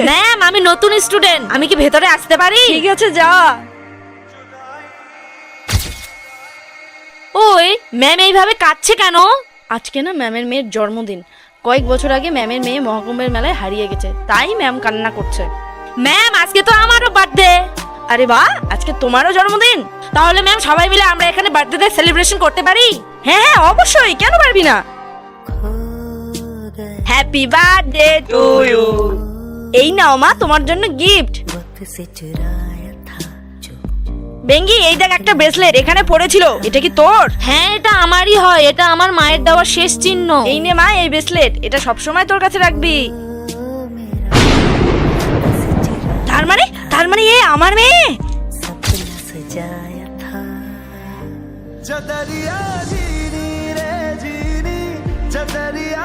Ma'am, আমি নতুন student, আমি কি ভেতরে আসতে পারি? ঠিক আছে, যা। ওই ম্যাম এইভাবে কাঁদছে কেন? আজকে না ম্যামের মেয়ের জন্মদিন। কয়েক বছর আগে ম্যামের মেয়ে মহাকুম্ভের মেলায় হারিয়ে গেছে, তাই ম্যাম কান্না করছে। ম্যাম, আজকে তো আমারও বার্থডে। আরে বাহ, আজকে তোমারও জন্মদিন? তাহলে ম্যাম সবাই মিলে আমরা এখানে বার্থডে সেলিব্রেশন করতে পারি? হ্যাঁ হ্যাঁ, অবশ্যই, কেন পারবি না। Happy birthday to you. এই নাও মা, তোমার জন্য গিফট। বেঙ্গি, এই দেখ একটা ব্রেসলেট এখানে পড়েছিল, এটা কি তোর? হ্যাঁ, এটা আমারই হয়, এটা আমার মায়ের দেওয়া শেষ চিহ্ন। এই নে মা, এই ব্রেসলেট, এটা সবসময় তোর কাছে রাখবি। তার মানে এ আমার মেয়ে। जब दरिया जीनी रे जीनी जब दरिया